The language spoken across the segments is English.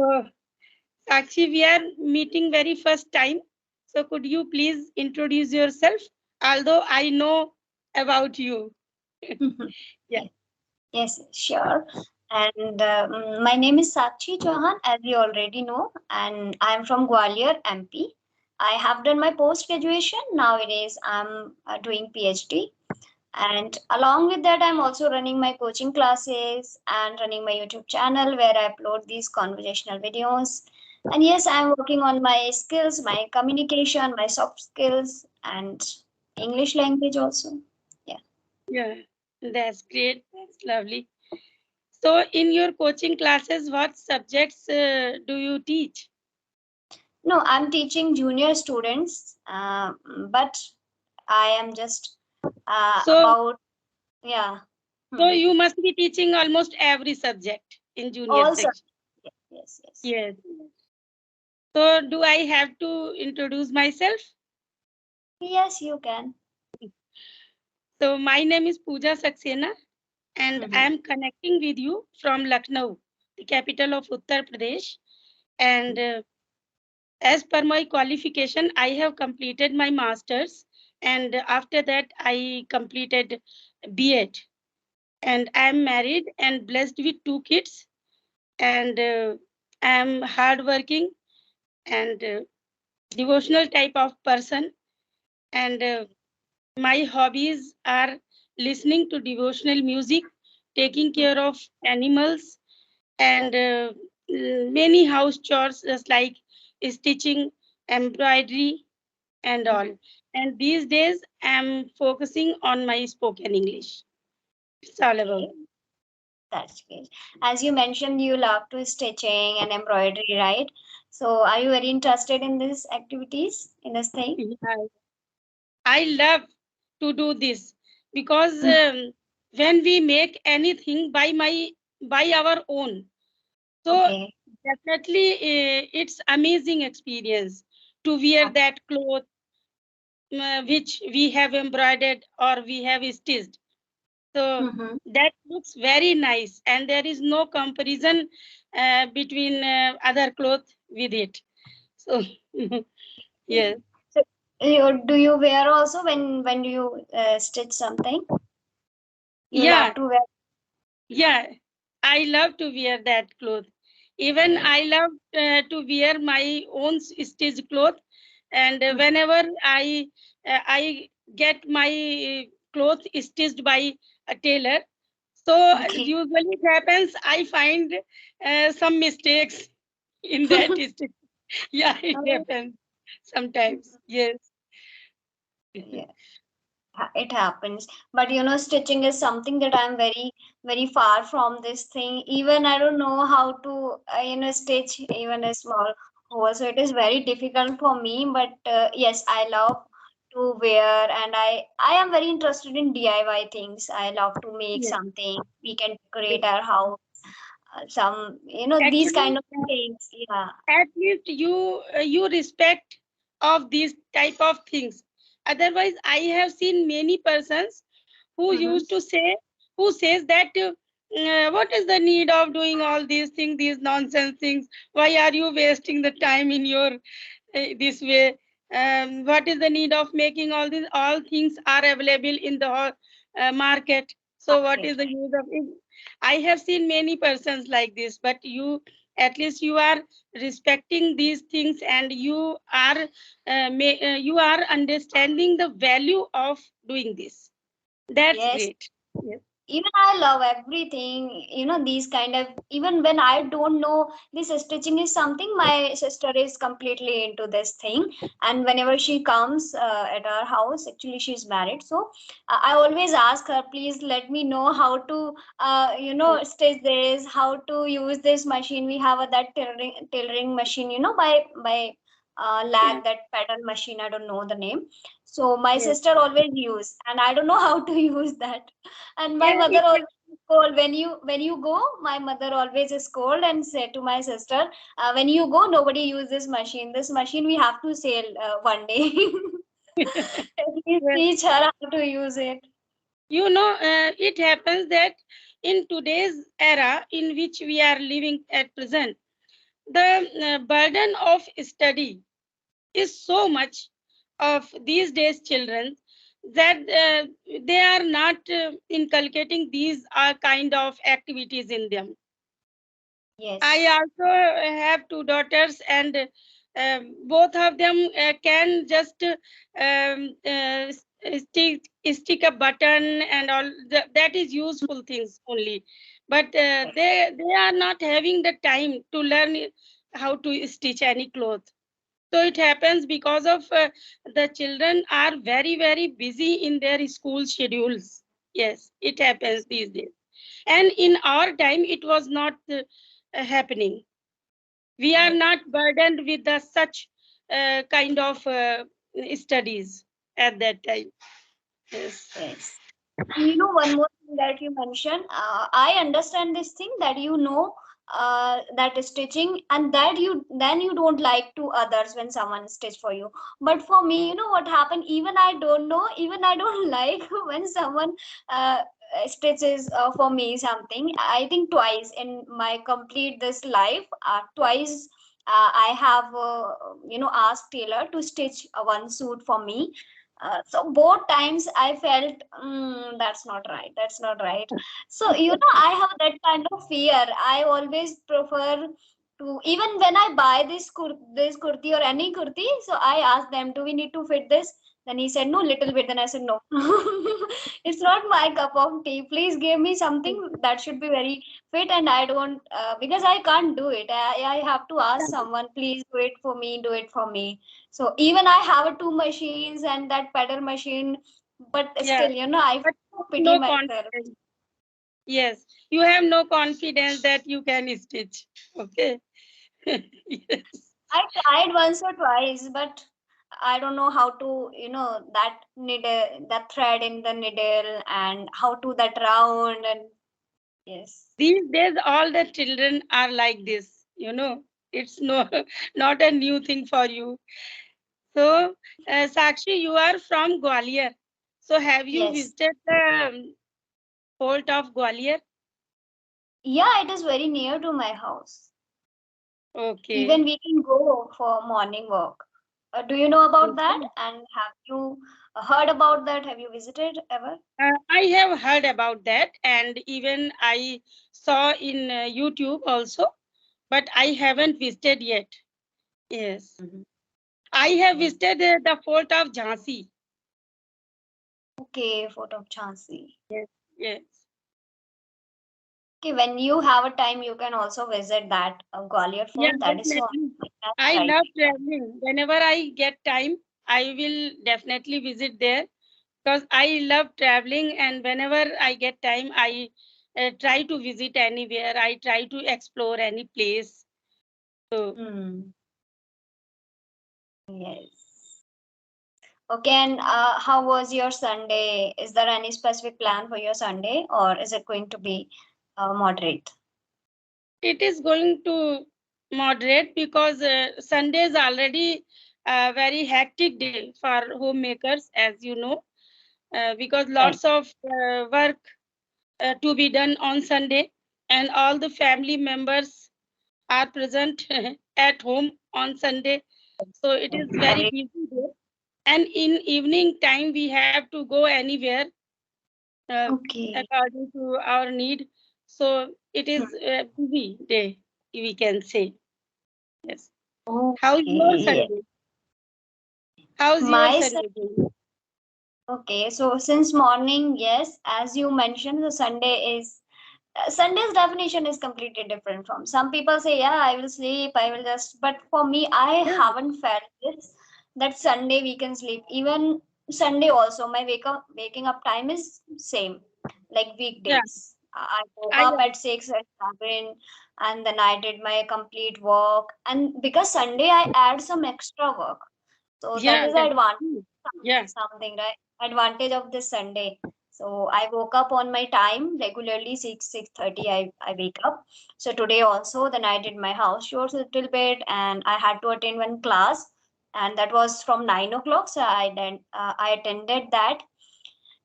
So, Sakshi, we are meeting very first time. So, could you please introduce yourself? Although I know about you. Yeah. Yes, sure. And my name is Sakshi Chauhan, as you already know, and I'm from Gwalior, MP. I have done my post graduation. Nowadays, I'm doing PhD. And along with that, I'm also running my coaching classes and running my YouTube channel where I upload these conversational videos. And yes, I'm working on my skills, my communication, my soft skills, and English language also. Yeah. Yeah. That's great. That's lovely. So, in your coaching classes, what subjects do you teach? No, I'm teaching junior students, but I am just So, about, yeah. so Hmm. you must be teaching almost every subject in junior Also, section. yes, yes. Yes. So, do I have to introduce myself? Yes, you can. So, my name is Pooja Saxena, and I Mm-hmm. am connecting with you from Lucknow, the capital of Uttar Pradesh. And as per my qualification, I have completed my master's, and after that, I completed B.Ed. And I am married and blessed with two kids, and I am hardworking and devotional type of person. And my hobbies are listening to devotional music, taking care of animals, and many house chores just like stitching, embroidery, and all. And these days, I'm focusing on my spoken English. It's all about. Okay, that's great. As you mentioned, you love to stitching and embroidery, right? So, are you very interested in these activities, in this thing? Yeah, I love to do this because when we make anything by our own, so Okay. definitely it's amazing experience to wear that cloth which we have embroidered or we have stitched. So Mm-hmm. that looks very nice, and there is no comparison between other cloth with it. So yes, So, do you wear also when you stitch something? You yeah, love to wear. yeah. I love to wear that cloth. Even Okay. I love to wear my own stitched cloth, and whenever I get my clothes stitched by a tailor, so Okay. usually it happens I find some mistakes in that stitch. Yeah, it Oh, happens sometimes. Yes. yeah, it happens. But stitching is something that I'm very, very far from this thing. Even I don't know how to, stitch even a small hole. So it is very difficult for me. But yes, I love to wear, and I am very interested in DIY things. I love to make Yes. something. We can Yes. decorate our house. Some, these Actually, kind of things. Yeah. at least you respect of these type of things. Otherwise, I have seen many persons who Mm-hmm. used to say, who says that what is the need of doing all these things, these nonsense things? Why are you wasting the time in your this way? What is the need of making all these? All things are available in the market. So what is Market, the right. use of it? I have seen many persons like this, but you, at least you are respecting these things, and you are you are understanding the value of doing this. That's Yes. great. Yes. Even I love everything, these kind of, even when I don't know this stitching is something, my sister is completely into this thing. And whenever she comes at our house, actually she's married, so I always ask her, please let me know how to stitch this, how to use this machine. We have that tailoring machine, Yeah. lag, that pattern machine, I don't know the name. So my Yes. sister always use, and I don't know how to use that. And my Yeah. mother always scold, when you go, my mother always scold and say to my sister, when you go, nobody use this machine. This machine we have to sell one day. Please Well, teach her how to use it. it happens that in today's era in which we are living at present, the burden of study is so much of these days children that they are not inculcating these kind of activities in them. I Yes. also have two daughters, and both of them can just stick a button and all. That is useful things only, but they are not having the time to learn how to stitch any cloth. So it happens because of the children are very busy in their school schedules. Yes, it happens these days. And in our time, it was not happening. We are Yes. not burdened with the such kind of studies at that time. Yes. Yes. And you know, one more thing that you mentioned, I understand this thing that that is stitching, and that you don't like to others when someone stitch for you. But for me, you know what happened? Even I don't know, even I don't like when someone uh, stitches for me something. I think twice in my complete this life, twice I have asked tailor to stitch one suit for me. So both times I felt that's not right. That's not right. So I have that kind of fear. I always prefer to, even when I buy this kurti or any kurti. So I ask them, do we need to fit this? Then he said no, little bit. Then I said no. It's not my cup of tea. Please give me something that should be very fit, and I don't because I can't do it. I have to ask someone, please do it for me. Do it for me. So even I have two machines and that pedal machine, but Yeah, still, I but pity no myself. confidence. Yes, you have no confidence that you can stitch. Okay. Yes. I tried once or twice, but I don't know how to, that needle, that thread in the needle, and how to that round, and yes, These days, all the children are like this. It's no not a new thing for you. So, Sakshi, you are from Gwalior. So, have you yes, visited the fort of Gwalior? yeah, it is very near to my house. Even Okay. we can go for morning walk. Do you know about that? Okay. And have you heard about that? Have you visited ever? I have heard about that, and even I saw in YouTube also, but I haven't visited yet. Yes. Mhm. I have visited the fort of Jhansi. Okay, Fort of Jhansi. Yes. Yes. Okay, when you have a time, you can also visit that Gwalior Yeah, Fort. That is so definitely. that's I right. love traveling. Whenever I get time, I will definitely visit there because I love traveling, and whenever I get time, I try to visit anywhere. I try to explore any place. So Hmm. Yes. Okay, and how was your Sunday? Is there any specific plan for your Sunday, or is it going to be moderate? it is going to moderate because Sunday is already a very hectic day for homemakers, as you know, because Right. lots of work to be done on Sunday, and all the family members are present at home on Sunday. So it is very Every busy day. And in evening time, we have to go anywhere uh, okay. according to our need. So it Hmm. is a busy day, we can say. Yes. How's your Okay. Yes. Sunday? How's your My Sunday going? Okay, so since morning, yes, as you mentioned, the Sunday's definition is completely different from some people say, yeah, I will sleep, I will just, but for me, I Yeah, haven't felt this that Sunday we can sleep. Even Sunday also, my waking up time is same like yeah. weekdays. I woke I up at 6 and 7, and then I did my complete walk. And because Sunday I add some extra work, so that yeah, is the advantage, definitely. Yeah, something, right? Advantage of this Sunday. So I woke up on my time regularly 6:30. I wake up. So today also, then I did my house chores a little bit, and I had to attend one class, and that was from 9 o'clock. So I attended that,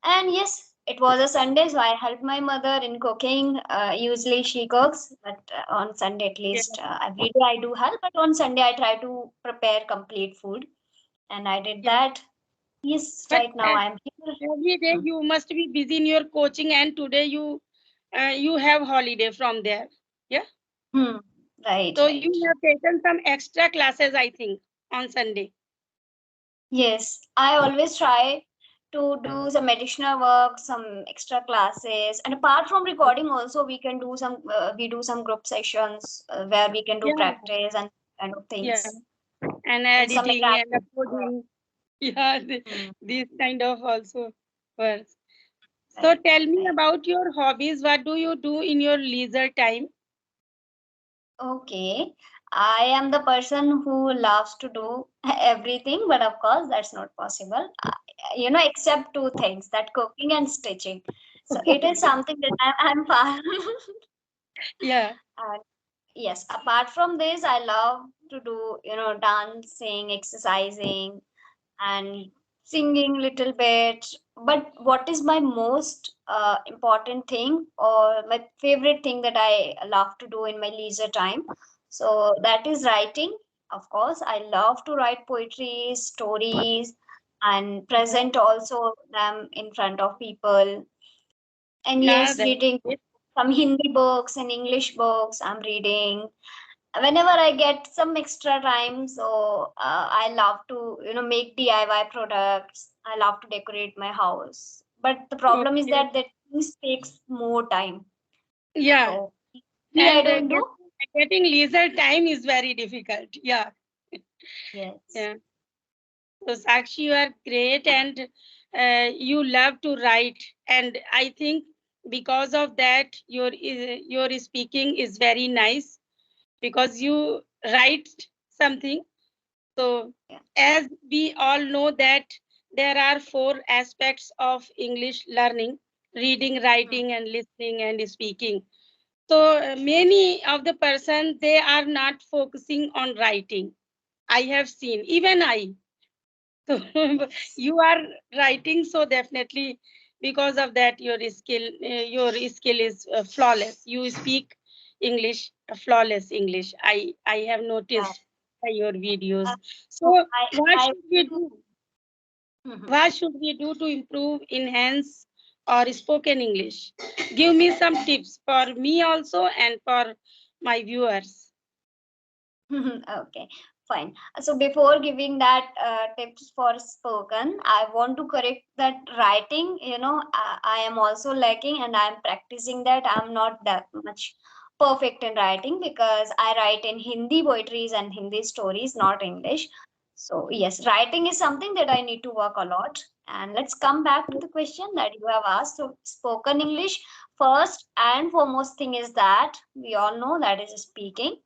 and yes. it was a Sunday, so I helped my mother in cooking. Usually she cooks, but on Sunday at Yeah. least every day I do help. But on Sunday I try to prepare complete food, and I did Yeah. that. Yes, But right now I'm here. every day Hmm. you must be busy in your coaching, and today you have holiday from there. Yeah. Hmm. Right, So you right. have taken some extra classes, I think, on Sunday. Yes, I always try to do some additional work, some extra classes, and apart from recording, also we do some group sessions where we can do Yeah. practice and kind of Yeah. things And and some editing and academic work. uploading. Yeah. Hmm. These kind of also works. So Right, tell me right. about your hobbies. What do you do in your leisure time? Okay. I am the person who loves to do everything, but of course that's not possible. Except two things, that cooking and stitching. So it is something that I'm far. Yeah. Yes, apart from this, I love to do, dancing, exercising, and singing little bit. But what is my most important thing or my favorite thing that I love to do in my leisure time? So that is writing. Of course, I love to write poetry, stories, and present also them in front of people. And Yeah, yes, that's reading it. some Hindi books and English books. I'm reading whenever I get some extra time. So I love to make DIY products. I love to decorate my house, but the problem is Okay. that things takes more time. Yeah. So usually I And don't do. getting leisure time is very difficult. Yeah. Yes. Yeah. So Sakshi, you are great, and you love to write. And I think because of that, your speaking is very nice because you write something. So Yeah. as we all know that there are four aspects of English learning: reading, Hmm. writing, and listening and speaking. So many of the person they are not focusing on writing. I have seen, even I. So Yes. you are writing, so definitely because of that your skill is flawless. You speak English, flawless English. I have Yeah. noticed by your Uh, videos. So so what I should we do. do? Mhm. What should we do to improve, enhance, or spoken English? Give me some tips for me also and for my viewers. Okay, fine. So before giving that tips for spoken, I want to correct that writing. I am also lacking, and I am practicing that. I'm not that much perfect in writing because I write in Hindi poetries and Hindi stories, not English. So yes, writing is something that I need to work a lot. And let's come back to the question that you have asked. So spoken English, first and foremost thing is that we all know that is speaking.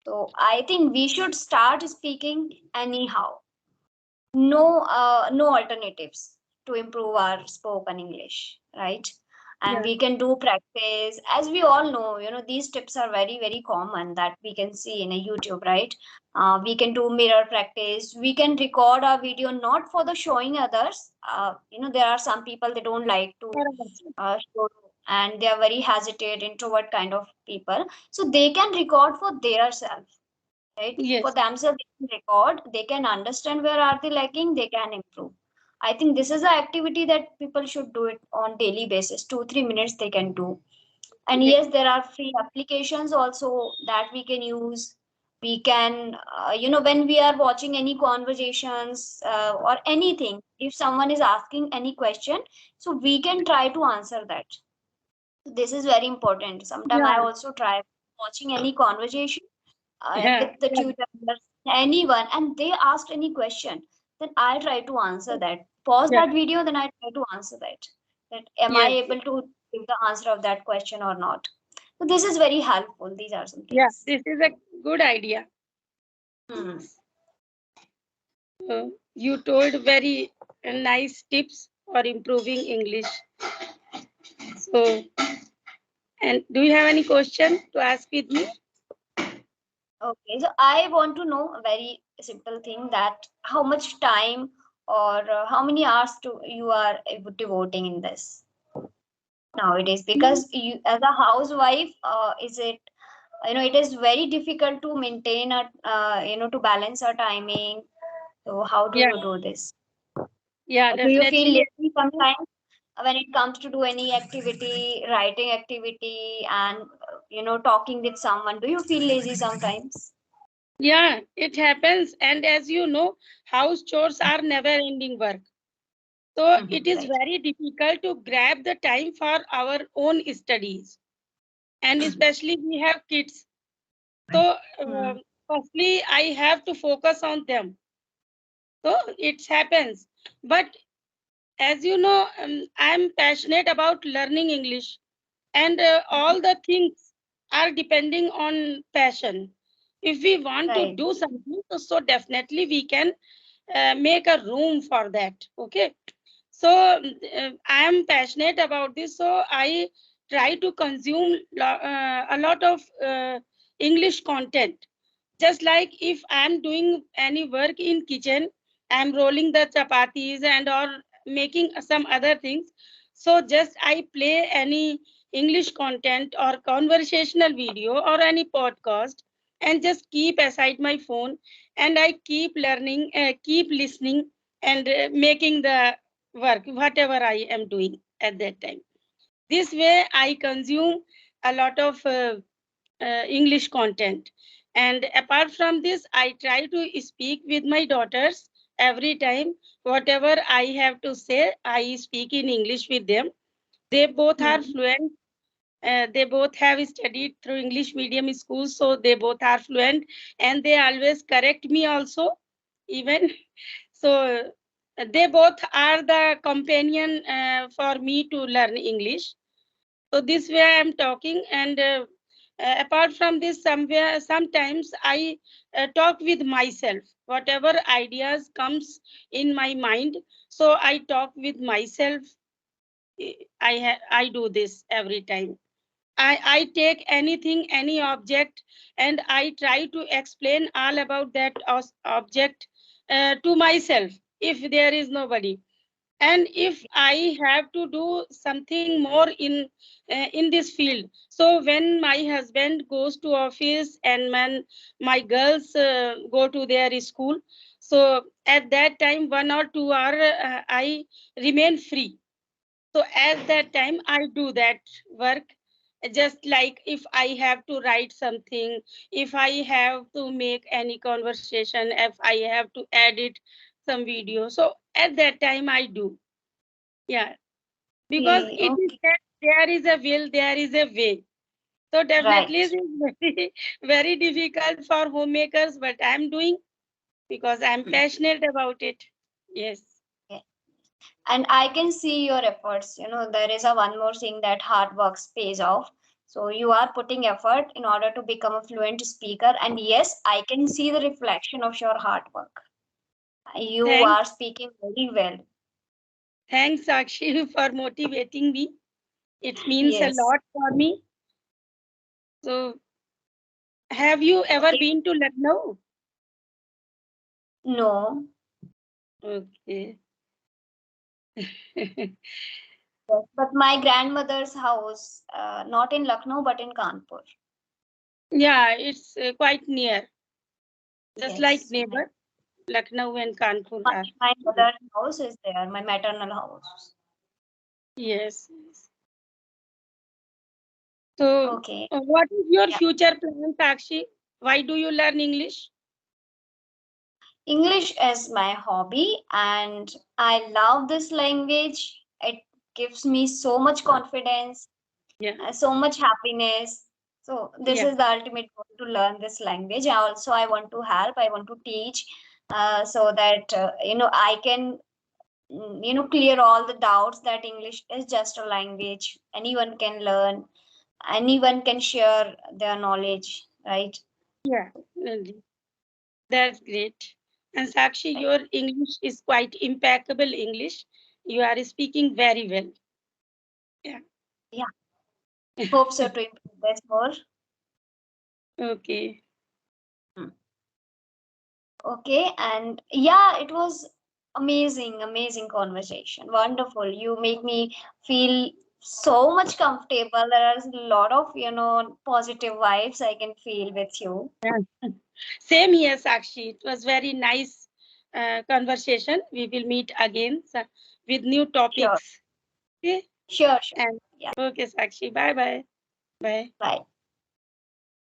So I think we should start speaking anyhow. No alternatives to improve our spoken English, right? And Yeah, we can do practice. As we all know, these tips are very, very common that we can see in a YouTube, right? We can do mirror practice. We can record our video not for the showing others. There are some people they don't like to show, and they are very hesitate, introvert kind of people. So they can record for their self, right? For yes, themselves, they can record, they can understand where are they lacking, they can improve. I think this is an activity that people should do it on daily basis. 2 3 minutes they can do. And yes, yes, there are free applications also that we can use. We can when we are watching any conversations or anything, if someone is asking any question, so we can try to answer that. This is very important. Sometimes I yeah, also try watching any conversation with yeah, the yeah, tutor, anyone, and they asked any question, then I try to answer that. Pause yeah, that video, then I try to answer that. That am I yes, able to give the answer of that question or not? So this is very helpful. These are some yeah. things. This is a good idea. Hmm. You told very nice tips for improving English. So, and do you have any question to ask with me? Okay, so I want to know a very simple thing, that how much time or how many hours to you are devoting in this. nowadays? Because you, as a housewife, is it, it is very difficult to maintain a, to balance our timing. So how do Yeah, you do this? yeah, Do you feel definitely. lazy sometimes when it comes to do any activity, writing activity, and talking with someone? Do you feel lazy sometimes? Yeah, it happens. And as you know, house chores are never ending work. So it is Right. very difficult to grab the time for our own studies. And especially we have kids. So Hmm. firstly, I have to focus on them. So it happens. But as you know, I'm passionate about learning English. And all the things are depending on passion. If we want to Right. do something, so definitely we can make a room for that. Okay. So I am passionate about this, so I try to consume a lot of English content. Just like if I'm doing any work in kitchen, I'm rolling the chapatis and or making some other things. So just I play any English content or conversational video or any podcast and just keep aside my phone and I keep learning, keep listening and making the work, whatever I am doing at that time. This way I consume a lot of English content. And apart from this, I try to speak with my daughters every time. Whatever I have to say, I speak in English with them. They both are Hmm. fluent. They both have studied through English medium schools, so they both are fluent, and they always correct me also. Even so, they both are the companion for me to learn English. So this way I am talking, and apart from this, somewhere sometimes I talk with myself. Whatever ideas comes in my mind, so I talk with myself. I do this every time. I take anything, any object, and I try to explain all about that object to myself if there is nobody. And if I have to do something more in this field, so when my husband goes to office and when my girls go to their school, so at that time 1 or 2 hour I remain free. So at that time I do that work. Just like if I have to write something, if I have to make any conversation, if I have to edit some video, so at that time I do. Yeah, because Okay. it is Okay. that there is a will, there is a way. So definitely it Right. is very, very difficult for homemakers, but I'm doing because I'm passionate about it. Yes. Yeah. And I can see your efforts. There is a one more thing that hard work pays off. So you are putting effort in order to become a fluent speaker. And yes, I can see the reflection of your hard work. You Thanks, are speaking very well. thanks Sakshi for motivating me. It means a Yes. lot for me. So have you ever Okay. been to Lucknow? No. Okay. Yes. But my grandmother's house, not in Lucknow, but in Kanpur. Yeah, it's quite near, just like Yes. neighbor. Lucknow and Kanpur My, are. my mother's house is there, my maternal house. Yes. Yes. So, Okay. what is your Yeah. future plan, Sakshi? Why do you learn English? English is my hobby and I love this language. It gives me so much confidence, Yeah, so much happiness. So this yeah, is the ultimate goal, to learn this language. I want to help, I want to teach, so that I can clear all the doubts that English is just a language. Anyone can learn, anyone can share their knowledge, right? yeah. Really. That's great. And Sakshi, Right. your English is quite impeccable English. You are speaking very well. Yeah. Yeah. Hope so to improve this more. Okay. Hmm. Okay, and yeah, it was amazing, amazing conversation. Wonderful. You make me feel so much comfortable. There is a lot of, positive vibes I can feel with you. Yeah. Same here, Sakshi. It was very nice conversation. We will meet again with new Sure, topics. Okay. sure, sure. And Yeah, okay, Sakshi. Bye bye. Bye. bye.